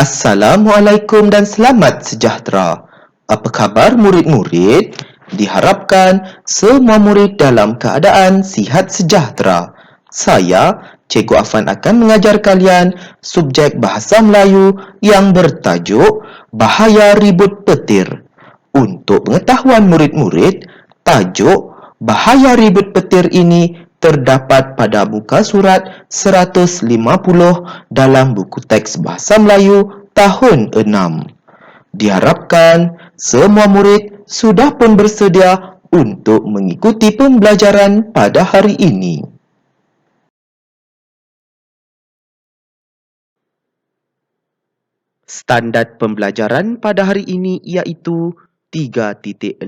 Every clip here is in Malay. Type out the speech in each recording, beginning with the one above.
Assalamualaikum dan selamat sejahtera. Apa khabar murid-murid? Diharapkan semua murid dalam keadaan sihat sejahtera. Saya, Cikgu Afan akan mengajar kalian subjek Bahasa Melayu yang bertajuk Bahaya Ribut Petir. Untuk pengetahuan murid-murid, tajuk Bahaya Ribut Petir ini terdapat pada muka surat 150 dalam buku teks Bahasa Melayu tahun 6. Diharapkan semua murid sudah pun bersedia untuk mengikuti pembelajaran pada hari ini. Standard pembelajaran pada hari ini iaitu 3.6.2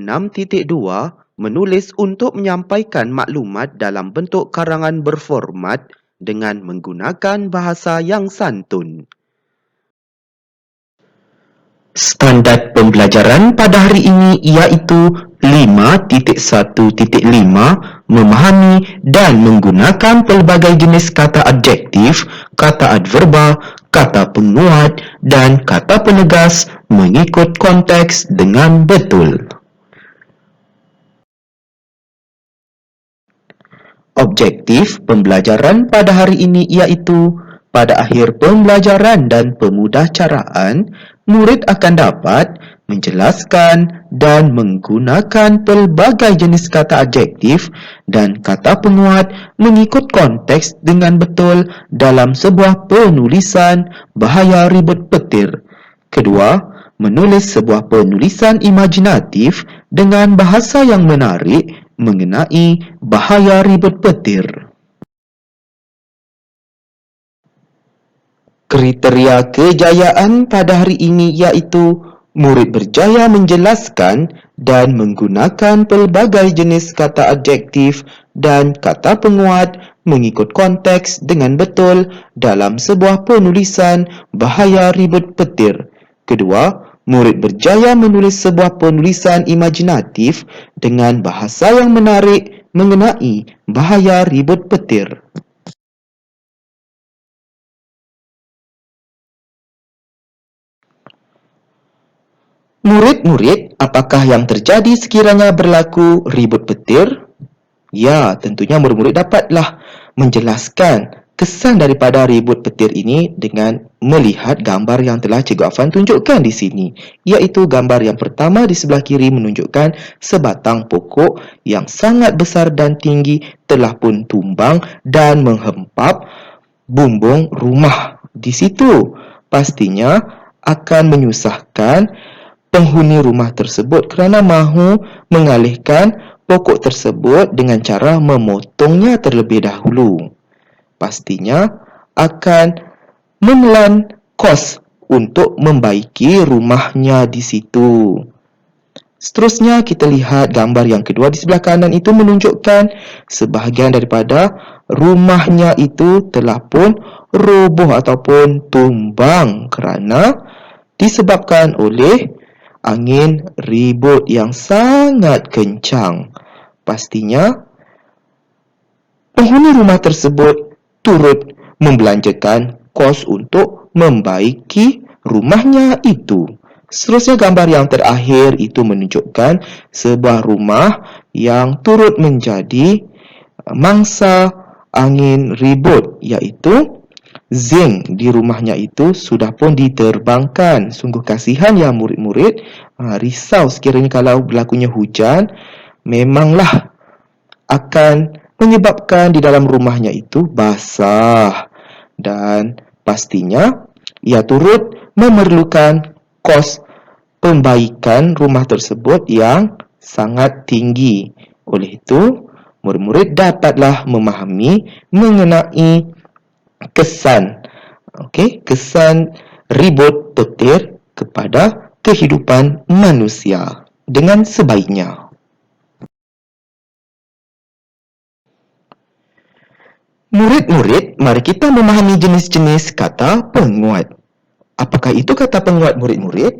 menulis untuk menyampaikan maklumat dalam bentuk karangan berformat dengan menggunakan bahasa yang santun. Standard pembelajaran pada hari ini iaitu 5.1.5 memahami dan menggunakan pelbagai jenis kata adjektif, kata adverba, kata penguat dan kata penegas mengikut konteks dengan betul. Objektif pembelajaran pada hari ini iaitu pada akhir pembelajaran dan pemudahcaraan, murid akan dapat menjelaskan dan menggunakan pelbagai jenis kata adjektif dan kata penguat mengikut konteks dengan betul dalam sebuah penulisan Bahaya Ribut Petir. Kedua, menulis sebuah penulisan imajinatif dengan bahasa yang menarik mengenai bahaya ribut petir. Kriteria kejayaan pada hari ini iaitu murid berjaya menjelaskan dan menggunakan pelbagai jenis kata adjektif dan kata penguat mengikut konteks dengan betul dalam sebuah penulisan Bahaya Ribut Petir. Kedua, murid berjaya menulis sebuah penulisan imajinatif dengan bahasa yang menarik mengenai bahaya ribut petir. Murid-murid, apakah yang terjadi sekiranya berlaku ribut petir? Ya, tentunya murid-murid dapatlah menjelaskan kesan daripada ribut petir ini dengan melihat gambar yang telah Cikgu Afan tunjukkan di sini. Iaitu gambar yang pertama di sebelah kiri menunjukkan sebatang pokok yang sangat besar dan tinggi telah pun tumbang dan menghempap bumbung rumah di situ. Pastinya akan menyusahkan penghuni rumah tersebut kerana mahu mengalihkan pokok tersebut dengan cara memotongnya terlebih dahulu. Pastinya akan menelan kos untuk membaiki rumahnya di situ. Seterusnya kita lihat gambar yang kedua di sebelah kanan itu menunjukkan sebahagian daripada rumahnya itu telah pun roboh ataupun tumbang kerana disebabkan oleh angin ribut yang sangat kencang. Pastinya penghuni rumah tersebut turut membelanjakan kos untuk membaiki rumahnya itu. Seterusnya gambar yang terakhir itu menunjukkan sebuah rumah yang turut menjadi mangsa angin ribut, iaitu zinc di rumahnya itu sudah pun diterbangkan. Sungguh kasihan ya murid-murid, risau sekiranya kalau berlakunya hujan, memanglah akan menyebabkan di dalam rumahnya itu basah dan pastinya ia turut memerlukan kos pembaikan rumah tersebut yang sangat tinggi. Oleh itu, murid-murid dapatlah memahami mengenai kesan ribut petir kepada kehidupan manusia dengan sebaiknya. Murid-murid, mari kita memahami jenis-jenis kata penguat. Apakah itu kata penguat murid-murid?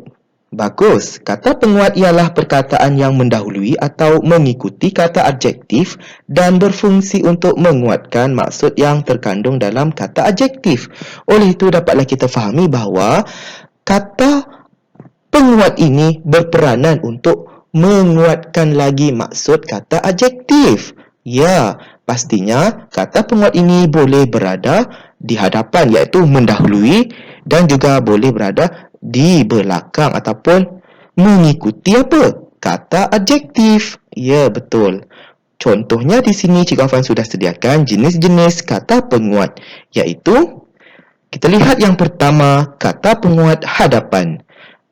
Bagus. Kata penguat ialah perkataan yang mendahului atau mengikuti kata adjektif dan berfungsi untuk menguatkan maksud yang terkandung dalam kata adjektif. Oleh itu, dapatlah kita fahami bahawa kata penguat ini berperanan untuk menguatkan lagi maksud kata adjektif. Ya, pastinya kata penguat ini boleh berada di hadapan iaitu mendahului dan juga boleh berada di belakang ataupun mengikuti apa? Kata adjektif. Ya, betul. Contohnya di sini Cik Afan sudah sediakan jenis-jenis kata penguat iaitu kita lihat yang pertama kata penguat hadapan.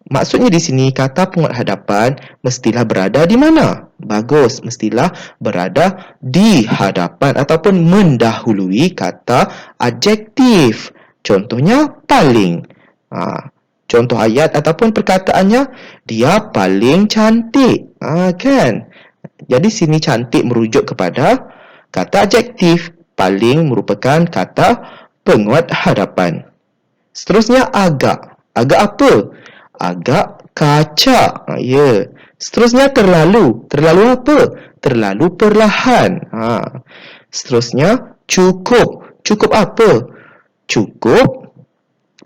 Maksudnya di sini kata penguat hadapan mestilah berada di mana? Bagus, mestilah berada di hadapan ataupun mendahului kata adjektif. Contohnya paling. Contoh ayat ataupun perkataannya dia paling cantik. Kan? Jadi sini cantik merujuk kepada kata adjektif. Paling merupakan kata penguat hadapan. Seterusnya agak. Agak apa? Agak kacak. Ya. Seterusnya terlalu. Terlalu apa? Terlalu perlahan. Seterusnya cukup. Cukup apa? Cukup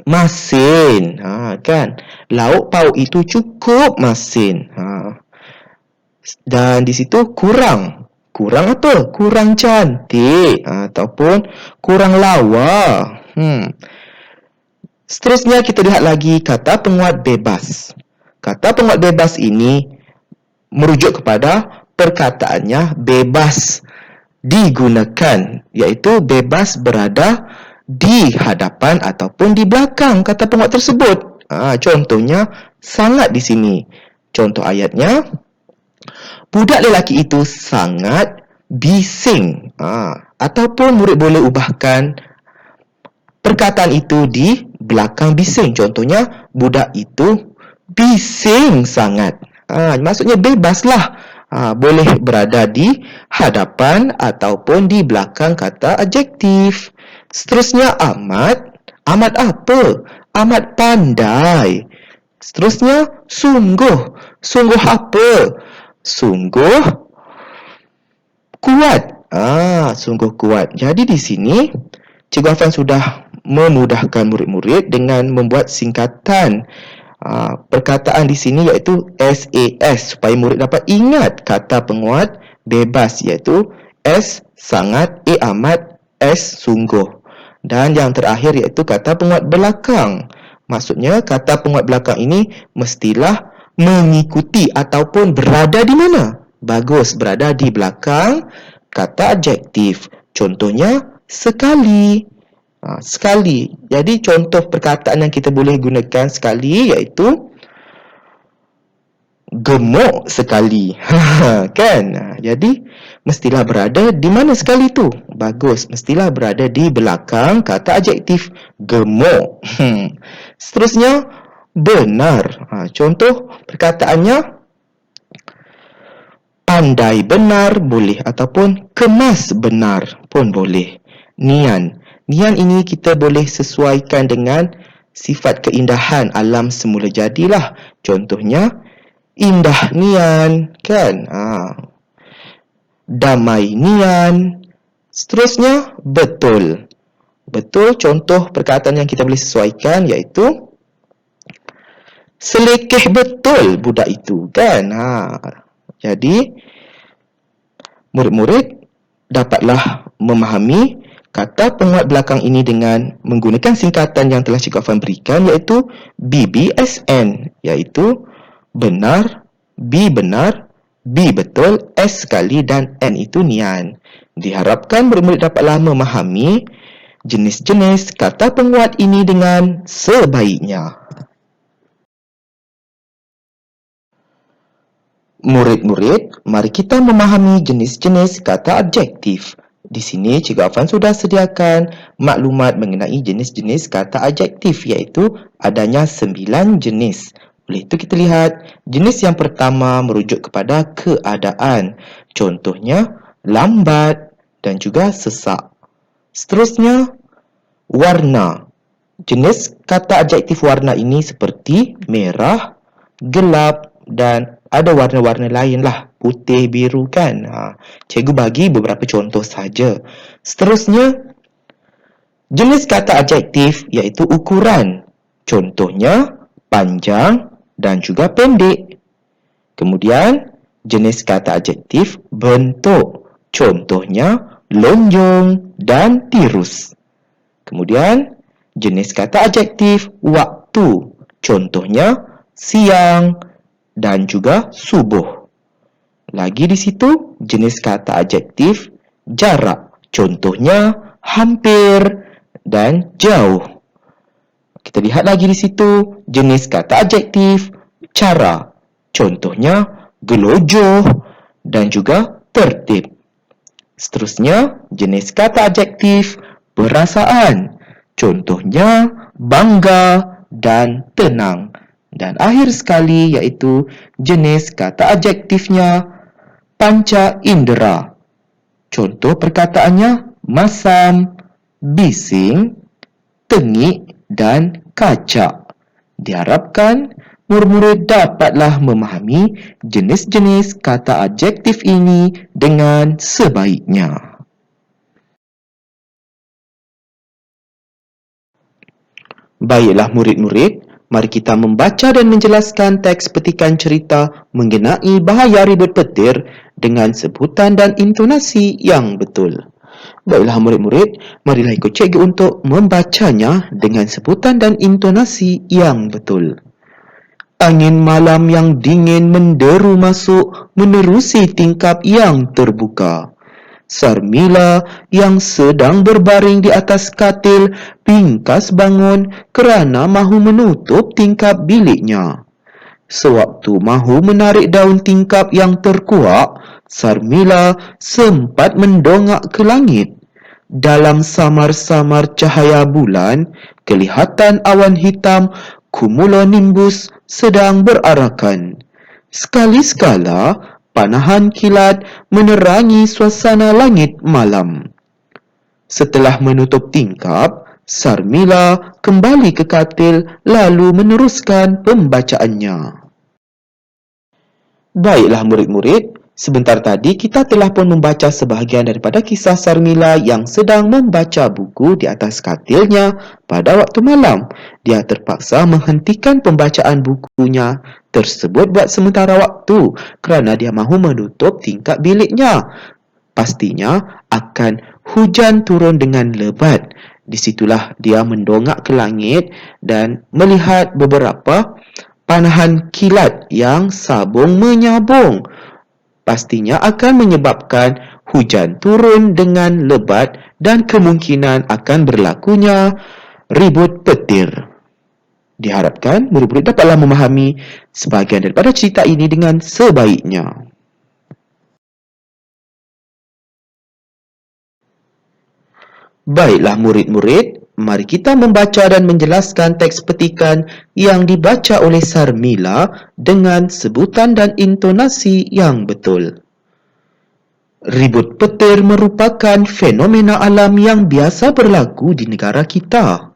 masin. Kan? Lauk pauk itu cukup masin. Dan di situ kurang. Kurang apa? Kurang cantik ataupun kurang lawa. Seterusnya kita lihat lagi kata penguat bebas. Kata penguat bebas ini merujuk kepada perkataannya bebas digunakan, iaitu bebas berada di hadapan ataupun di belakang kata penguat tersebut. Contohnya sangat di sini. Contoh ayatnya, budak lelaki itu sangat bising. Ataupun murid boleh ubahkan perkataan itu di belakang bising. Contohnya, budak itu bising sangat. Maksudnya bebaslah. Boleh berada di hadapan ataupun di belakang kata adjektif. Seterusnya amat. Amat apa? Amat pandai. Seterusnya sungguh. Sungguh apa? Sungguh kuat. Sungguh kuat. Jadi di sini Cikgu Afan sudah memudahkan murid-murid dengan membuat singkatan perkataan di sini iaitu SAS supaya murid dapat ingat kata penguat bebas iaitu S sangat, A amat, S sungguh. Dan yang terakhir iaitu kata penguat belakang. Maksudnya kata penguat belakang ini mestilah mengikuti ataupun berada di mana? Bagus, berada di belakang kata adjektif. Contohnya sekali. Sekali. Jadi contoh perkataan yang kita boleh gunakan sekali iaitu gemuk sekali. Kan? Jadi mestilah berada di mana sekali tu? Bagus, mestilah berada di belakang kata adjektif gemuk. Seterusnya benar. Contoh perkataannya pandai benar boleh ataupun kemas benar pun boleh. Nian. Nian ini kita boleh sesuaikan dengan sifat keindahan alam semula jadilah. Contohnya, indah nian, kan? Damai nian. Seterusnya, betul. Betul, contoh perkataan yang kita boleh sesuaikan iaitu selekeh betul budak itu, kan? Jadi, murid-murid dapatlah memahami kata penguat belakang ini dengan menggunakan singkatan yang telah Cikgu Afan berikan iaitu BBSN, iaitu benar, B benar, B betul, S sekali dan N itu nian. Diharapkan murid-murid dapatlah memahami jenis-jenis kata penguat ini dengan sebaiknya. Murid-murid, mari kita memahami jenis-jenis kata adjektif. Di sini Cikgu Afan sudah sediakan maklumat mengenai jenis-jenis kata adjektif iaitu adanya 9 jenis. Oleh itu kita lihat jenis yang pertama merujuk kepada keadaan. Contohnya lambat dan juga sesak. Seterusnya warna. Jenis kata adjektif warna ini seperti merah, gelap dan ada warna-warna lain lah, putih, biru kan. Cikgu bagi beberapa contoh saja. Seterusnya, jenis kata adjektif iaitu ukuran. Contohnya, panjang dan juga pendek. Kemudian, jenis kata adjektif bentuk. Contohnya, lonjong dan tirus. Kemudian, jenis kata adjektif waktu. Contohnya, siang dan juga subuh. Lagi di situ, jenis kata adjektif jarak. Contohnya, hampir dan jauh. Kita lihat lagi di situ, jenis kata adjektif cara. Contohnya, gelojoh dan juga tertib. Seterusnya, jenis kata adjektif perasaan. Contohnya, bangga dan tenang. Dan akhir sekali iaitu jenis kata adjektifnya panca indera. Contoh perkataannya masam, bising, tengik dan kacak. Diharapkan murid-murid dapatlah memahami jenis-jenis kata adjektif ini dengan sebaiknya. Baiklah murid-murid, mari kita membaca dan menjelaskan teks petikan cerita mengenai bahaya ribut petir dengan sebutan dan intonasi yang betul. Baiklah murid-murid, marilah ikut cikgu untuk membacanya dengan sebutan dan intonasi yang betul. Angin malam yang dingin menderu masuk menerusi tingkap yang terbuka. Sarmila yang sedang berbaring di atas katil pingkas bangun kerana mahu menutup tingkap biliknya. Sewaktu mahu menarik daun tingkap yang terkuak, Sarmila sempat mendongak ke langit. Dalam samar-samar cahaya bulan, kelihatan awan hitam cumulonimbus sedang berarakan. Sekali-sekala, panahan kilat menerangi suasana langit malam. Setelah menutup tingkap, Sarmila kembali ke katil lalu meneruskan pembacaannya. Baiklah murid-murid, sebentar tadi kita telah pun membaca sebahagian daripada kisah Sarmila yang sedang membaca buku di atas katilnya pada waktu malam. Dia terpaksa menghentikan pembacaan bukunya tersebut buat sementara waktu kerana dia mahu menutup tingkap biliknya. Pastinya akan hujan turun dengan lebat. Disitulah dia mendongak ke langit dan melihat beberapa panahan kilat yang sabung menyabung. Pastinya akan menyebabkan hujan turun dengan lebat dan kemungkinan akan berlakunya ribut petir. Diharapkan murid-murid dapatlah memahami sebahagian daripada cerita ini dengan sebaiknya. Baiklah murid-murid, mari kita membaca dan menjelaskan teks petikan yang dibaca oleh Sarmila dengan sebutan dan intonasi yang betul. Ribut petir merupakan fenomena alam yang biasa berlaku di negara kita.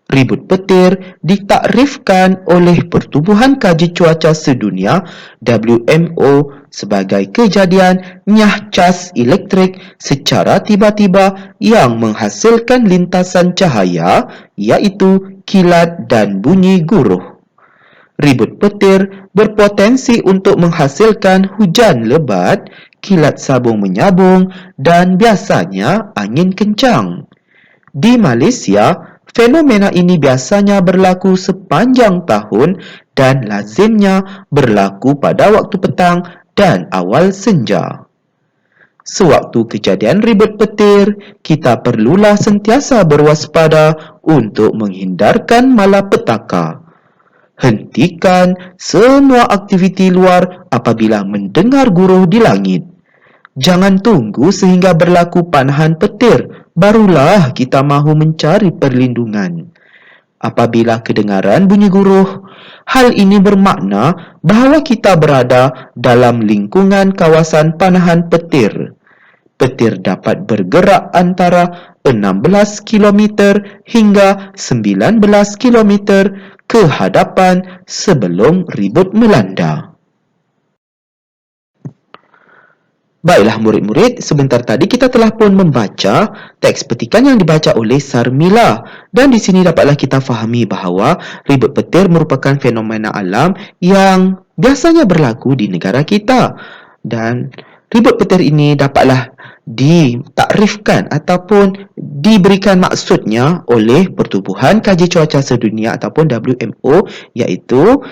Ribut petir ditakrifkan oleh Pertubuhan Kaji Cuaca Sedunia WMO sebagai kejadian nyahcas elektrik secara tiba-tiba yang menghasilkan lintasan cahaya iaitu kilat dan bunyi guruh. Ribut petir berpotensi untuk menghasilkan hujan lebat, kilat sabung menyabung dan biasanya angin kencang. Di Malaysia, fenomena ini biasanya berlaku sepanjang tahun dan lazimnya berlaku pada waktu petang dan awal senja. Sewaktu kejadian ribut petir, kita perlulah sentiasa berwaspada untuk menghindarkan malapetaka. Hentikan semua aktiviti luar apabila mendengar guruh di langit. Jangan tunggu sehingga berlaku panahan petir, barulah kita mahu mencari perlindungan. Apabila kedengaran bunyi guruh, hal ini bermakna bahawa kita berada dalam lingkungan kawasan panahan petir. petir dapat bergerak antara 16 km hingga 19 km ke hadapan sebelum ribut melanda. Baiklah murid-murid, sebentar tadi kita telah pun membaca teks petikan yang dibaca oleh Sarmila, dan di sini dapatlah kita fahami bahawa ribut petir merupakan fenomena alam yang biasanya berlaku di negara kita, dan ribut petir ini dapatlah ditakrifkan ataupun diberikan maksudnya oleh Pertubuhan Kaji Cuaca Sedunia ataupun WMO, iaitu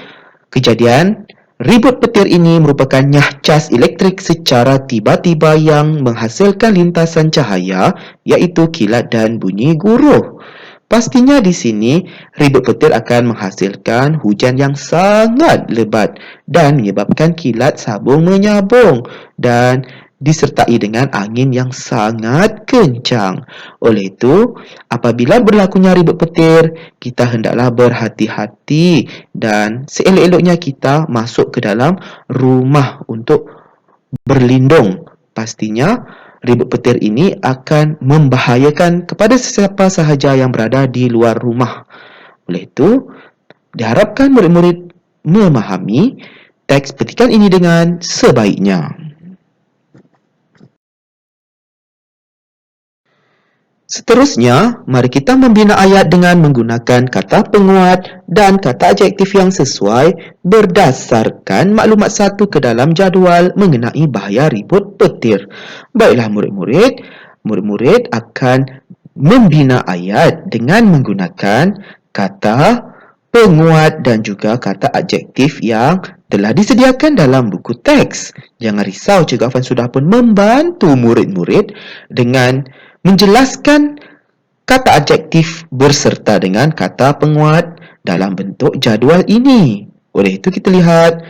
kejadian ribut petir ini merupakan nyahcas elektrik secara tiba-tiba yang menghasilkan lintasan cahaya, iaitu kilat dan bunyi guruh. Pastinya di sini ribut petir akan menghasilkan hujan yang sangat lebat dan menyebabkan kilat sabung menyabung dan disertai dengan angin yang sangat kencang. Oleh itu, apabila berlakunya ribut petir, kita hendaklah berhati-hati dan seelok-eloknya kita masuk ke dalam rumah untuk berlindung. Pastinya ribut petir ini akan membahayakan kepada sesiapa sahaja yang berada di luar rumah. Oleh itu, diharapkan murid-murid memahami teks petikan ini dengan sebaiknya. Seterusnya, mari kita membina ayat dengan menggunakan kata penguat dan kata adjektif yang sesuai berdasarkan maklumat satu ke dalam jadual mengenai bahaya ribut petir. Baiklah murid-murid akan membina ayat dengan menggunakan kata penguat dan juga kata adjektif yang telah disediakan dalam buku teks. Jangan risau, Cikgu Afan sudah pun membantu murid-murid dengan menjelaskan kata adjektif berserta dengan kata penguat dalam bentuk jadual ini. Oleh itu kita lihat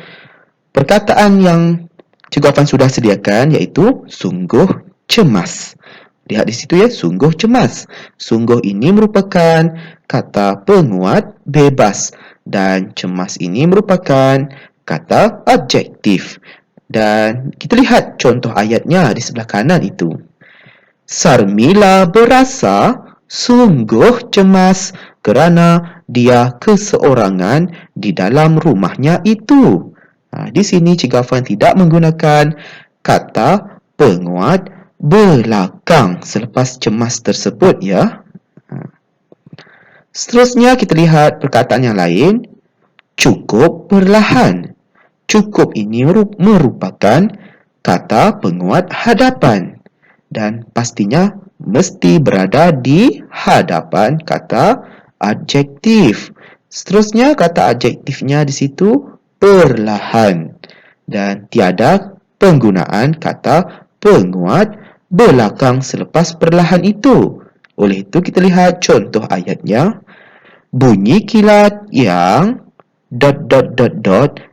perkataan yang Cikgu Afan sudah sediakan, iaitu sungguh cemas. Lihat di situ ya, sungguh cemas. Sungguh ini merupakan kata penguat bebas dan cemas ini merupakan kata adjektif. Dan kita lihat contoh ayatnya di sebelah kanan itu. Sarmila berasa sungguh cemas kerana dia keseorangan di dalam rumahnya itu. Di sini Cikgu Afan tidak menggunakan kata penguat belakang selepas cemas tersebut ya. Seterusnya kita lihat perkataan yang lain. Cukup perlahan. Cukup ini merupakan kata penguat hadapan. Dan pastinya mesti berada di hadapan kata adjektif. Seterusnya kata adjektifnya di situ perlahan dan tiada penggunaan kata penguat belakang selepas perlahan itu. Oleh itu kita lihat contoh ayatnya. Bunyi kilat yang ...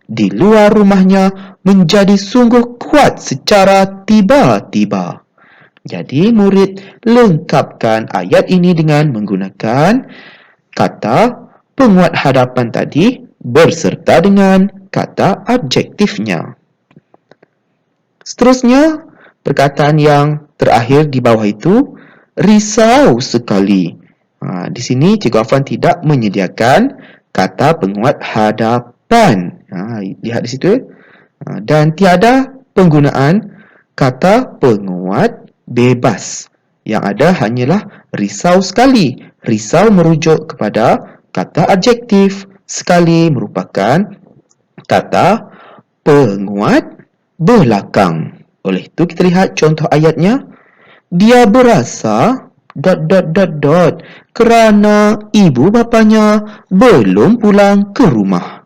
di luar rumahnya menjadi sungguh kuat secara tiba-tiba. Jadi murid lengkapkan ayat ini dengan menggunakan kata penguat hadapan tadi berserta dengan kata adjektifnya. Seterusnya, perkataan yang terakhir di bawah itu, risau sekali. Di sini Cikgu Afan tidak menyediakan kata penguat hadapan. Lihat di situ ya. Dan tiada penggunaan kata penguat bebas. Yang ada hanyalah risau sekali. Risau merujuk kepada kata adjektif. Sekali merupakan kata penguat belakang. Oleh itu kita lihat contoh ayatnya. Dia berasa ... kerana ibu bapanya belum pulang ke rumah.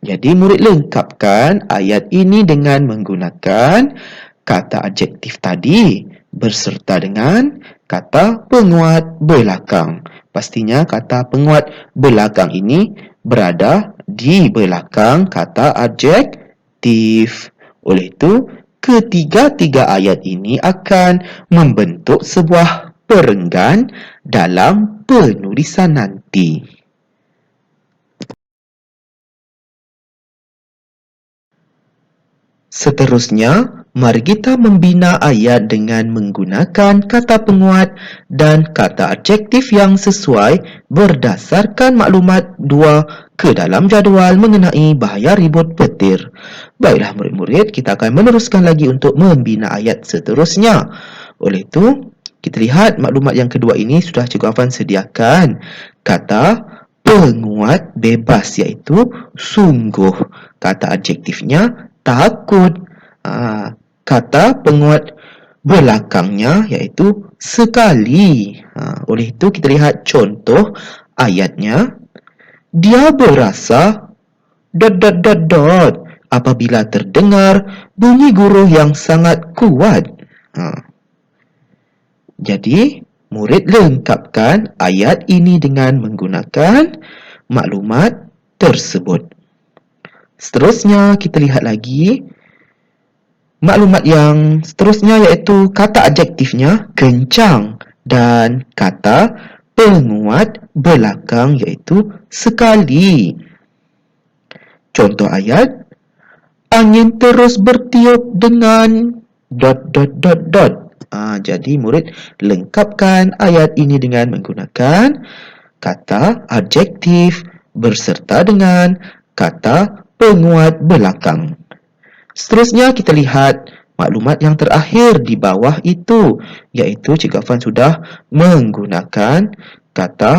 Jadi murid lengkapkan ayat ini dengan menggunakan kata adjektif tadi berserta dengan kata penguat belakang. Pastinya kata penguat belakang ini berada di belakang kata adjektif. Oleh itu, ketiga-tiga ayat ini akan membentuk sebuah perenggan dalam penulisan nanti. Seterusnya, Mari kita membina ayat dengan menggunakan kata penguat dan kata adjektif yang sesuai berdasarkan maklumat 2 ke dalam jadual mengenai bahaya ribut petir. Baiklah murid-murid, kita akan meneruskan lagi untuk membina ayat seterusnya. Oleh itu, kita lihat maklumat yang kedua ini sudah Cikgu Afan sediakan kata penguat bebas, iaitu sungguh. Kata adjektifnya takut. Kata penguat belakangnya iaitu sekali. Oleh itu kita lihat contoh ayatnya. Dia berasa ... apabila terdengar bunyi guruh yang sangat kuat. Jadi murid lengkapkan ayat ini dengan menggunakan maklumat tersebut. Seterusnya kita lihat lagi maklumat yang seterusnya, iaitu kata adjektifnya kencang dan kata penguat belakang iaitu sekali. Contoh ayat, angin terus bertiup dengan ... Jadi murid lengkapkan ayat ini dengan menggunakan kata adjektif berserta dengan kata penguat belakang. Seterusnya kita lihat maklumat yang terakhir di bawah itu, iaitu Cikgu Afan sudah menggunakan kata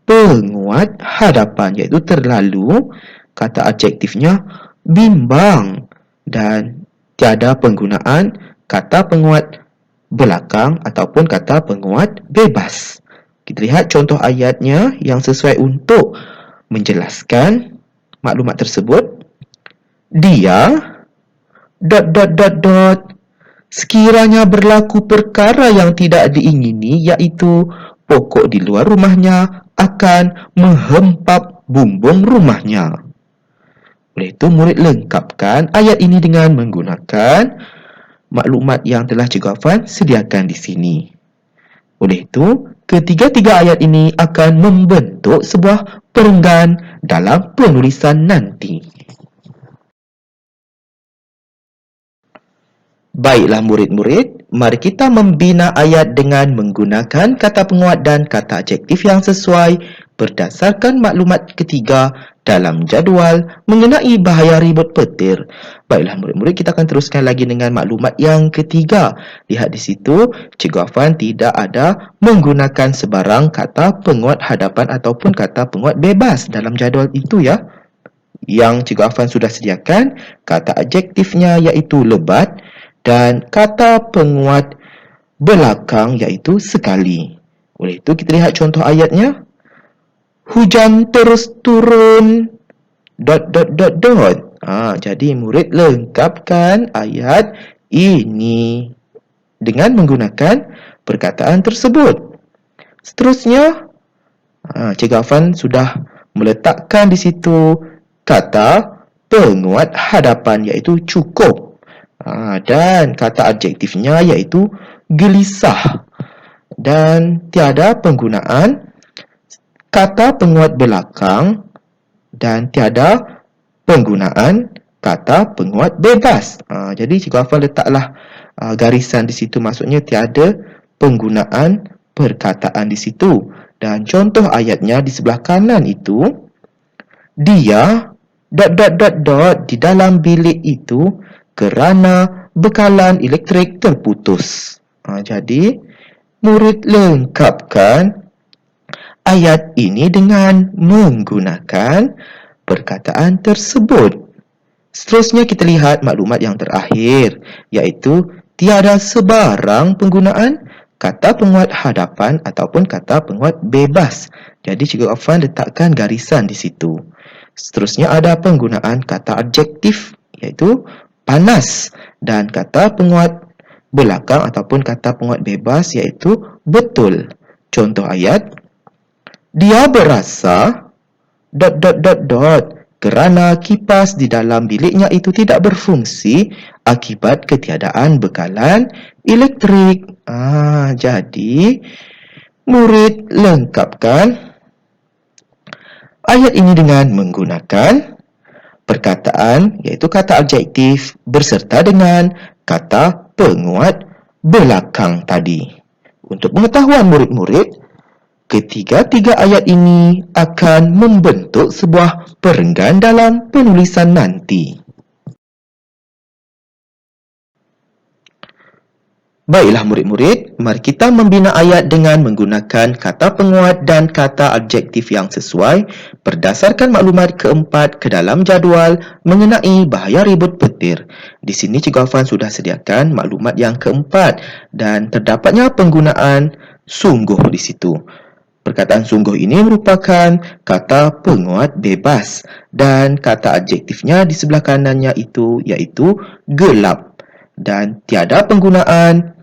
penguat hadapan, iaitu terlalu. Kata adjektifnya bimbang dan tiada penggunaan kata penguat belakang ataupun kata penguat bebas. Kita lihat contoh ayatnya yang sesuai untuk menjelaskan maklumat tersebut. Dia ... sekiranya berlaku perkara yang tidak diingini, iaitu pokok di luar rumahnya akan menghempap bumbung rumahnya. Oleh itu murid lengkapkan ayat ini dengan menggunakan maklumat yang telah Cikgu Afan sediakan di sini. Oleh itu, ketiga-tiga ayat ini akan membentuk sebuah perenggan dalam penulisan nanti. Baiklah murid-murid, mari kita membina ayat dengan menggunakan kata penguat dan kata adjektif yang sesuai berdasarkan maklumat ketiga dalam jadual mengenai bahaya ribut petir. Baiklah murid-murid, kita akan teruskan lagi dengan maklumat yang ketiga. Lihat di situ, Cikgu Afan tidak ada menggunakan sebarang kata penguat hadapan ataupun kata penguat bebas dalam jadual itu ya. Yang Cikgu Afan sudah sediakan, kata adjektifnya iaitu lebat dan kata penguat belakang iaitu sekali. Oleh itu kita lihat contoh ayatnya. Hujan terus turun ... Jadi murid lengkapkan ayat ini dengan menggunakan perkataan tersebut. Seterusnya, Cikgu Afan sudah meletakkan di situ kata penguat hadapan iaitu cukup. Dan kata adjektifnya iaitu gelisah. Dan tiada penggunaan kata penguat belakang dan tiada penggunaan kata penguat bebas. Jadi Cikgu Afan letaklah garisan di situ, maksudnya tiada penggunaan perkataan di situ. Dan contoh ayatnya di sebelah kanan itu, dia ... di dalam bilik itu kerana bekalan elektrik terputus. Jadi murid lengkapkan ayat ini dengan menggunakan perkataan tersebut. Seterusnya kita lihat maklumat yang terakhir, iaitu tiada sebarang penggunaan kata penguat hadapan ataupun kata penguat bebas. Jadi Cikgu Afan letakkan garisan di situ. Seterusnya ada penggunaan kata adjektif iaitu panas dan kata penguat belakang ataupun kata penguat bebas iaitu betul. Contoh ayat, dia berasa ... kerana kipas di dalam biliknya itu tidak berfungsi akibat ketiadaan bekalan elektrik. Jadi murid lengkapkan ayat ini dengan menggunakan perkataan iaitu kata adjektif berserta dengan kata penguat belakang tadi. Untuk pengetahuan murid-murid, ketiga-tiga ayat ini akan membentuk sebuah perenggan dalam penulisan nanti. Baiklah murid-murid, mari kita membina ayat dengan menggunakan kata penguat dan kata adjektif yang sesuai berdasarkan maklumat keempat ke dalam jadual mengenai bahaya ribut petir. Di sini Cikgu Afan sudah sediakan maklumat yang keempat dan terdapatnya penggunaan sungguh di situ. Perkataan sungguh ini merupakan kata penguat bebas dan kata adjektifnya di sebelah kanannya itu iaitu gelap dan tiada penggunaan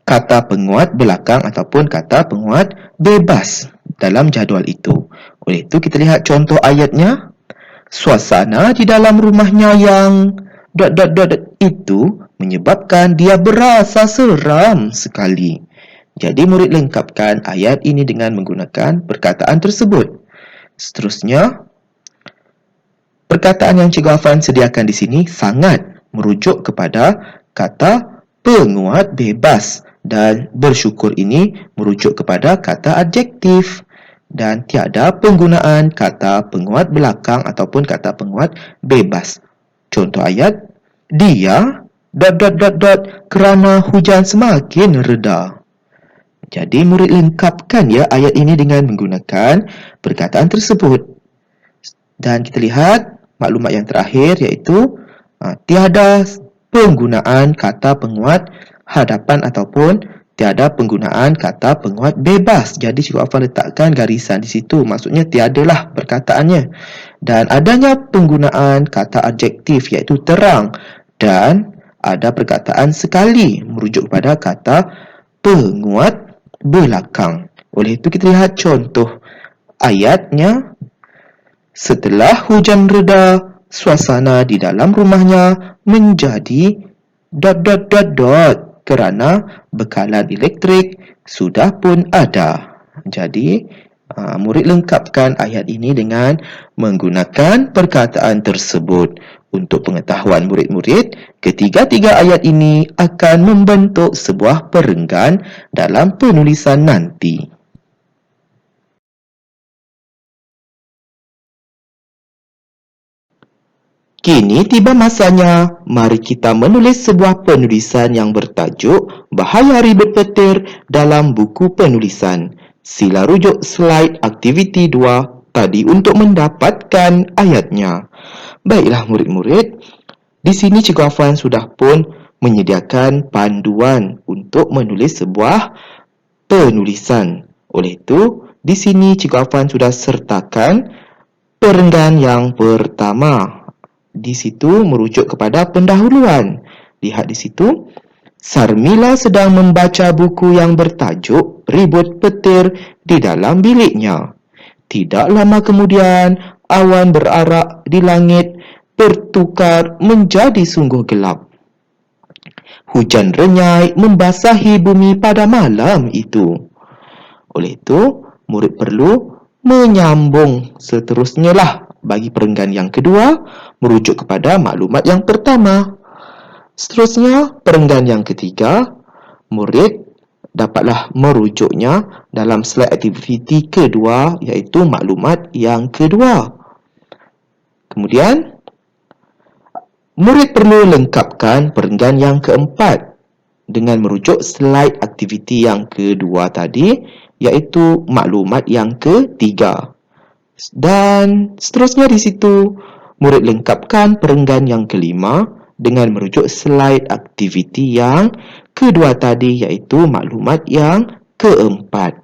kata penguat belakang ataupun kata penguat bebas dalam jadual itu. Oleh itu kita lihat contoh ayatnya. Suasana di dalam rumahnya yang ... itu menyebabkan dia berasa seram sekali. Jadi murid lengkapkan ayat ini dengan menggunakan perkataan tersebut. Seterusnya, perkataan yang Cikgu Afan sediakan di sini sangat merujuk kepada kata penguat bebas dan bersyukur ini merujuk kepada kata adjektif dan tiada penggunaan kata penguat belakang ataupun kata penguat bebas. Contoh ayat, dia ... kerana hujan semakin reda. Jadi murid lengkapkan ya ayat ini dengan menggunakan perkataan tersebut. Dan kita lihat maklumat yang terakhir iaitu tiada penggunaan kata penguat hadapan ataupun tiada penggunaan kata penguat bebas. Jadi Cikgu Afan letakkan garisan di situ. Maksudnya tiadalah perkataannya. Dan adanya penggunaan kata adjektif iaitu terang dan ada perkataan sekali merujuk kepada kata penguat belakang. Oleh itu kita lihat contoh ayatnya. Setelah hujan reda, suasana di dalam rumahnya menjadi ... kerana bekalan elektrik sudah pun ada. Jadi, murid lengkapkan ayat ini dengan menggunakan perkataan tersebut. Untuk pengetahuan murid-murid, ketiga-tiga ayat ini akan membentuk sebuah perenggan dalam penulisan nanti. Kini tiba masanya, mari kita menulis sebuah penulisan yang bertajuk Bahaya Ribut Petir dalam buku penulisan. Sila rujuk slide aktiviti 2 tadi untuk mendapatkan ayatnya. Baiklah murid-murid, di sini Cikgu Afan sudah pun menyediakan panduan untuk menulis sebuah penulisan. Oleh itu, di sini Cikgu Afan sudah sertakan perenggan yang pertama. Di situ merujuk kepada pendahuluan. Lihat di situ. Sarmila sedang membaca buku yang bertajuk Ribut Petir di dalam biliknya. Tidak lama kemudian, awan berarak di langit bertukar menjadi sungguh gelap. Hujan renyai membasahi bumi pada malam itu. Oleh itu, murid perlu menyambung seterusnya lah. Bagi perenggan yang kedua, merujuk kepada maklumat yang pertama. Seterusnya, perenggan yang ketiga, murid dapatlah merujuknya dalam slide aktiviti kedua, iaitu maklumat yang kedua. Kemudian, murid perlu lengkapkan perenggan yang keempat dengan merujuk slide aktiviti yang kedua tadi, iaitu maklumat yang ketiga. Dan seterusnya di situ, murid lengkapkan perenggan yang kelima dengan merujuk slide aktiviti yang kedua tadi, iaitu maklumat yang keempat.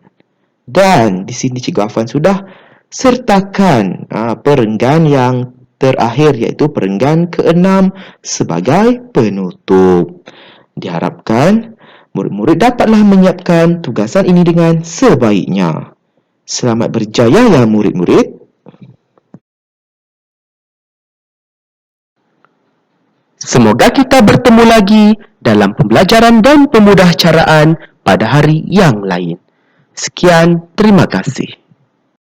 Dan di sini Cikgu Afan sudah sertakan perenggan yang terakhir, iaitu perenggan keenam sebagai penutup. Diharapkan murid-murid dapatlah menyiapkan tugasan ini dengan sebaiknya. Selamat berjaya ya murid-murid. Semoga kita bertemu lagi dalam pembelajaran dan pemudahcaraan pada hari yang lain. Sekian, terima kasih.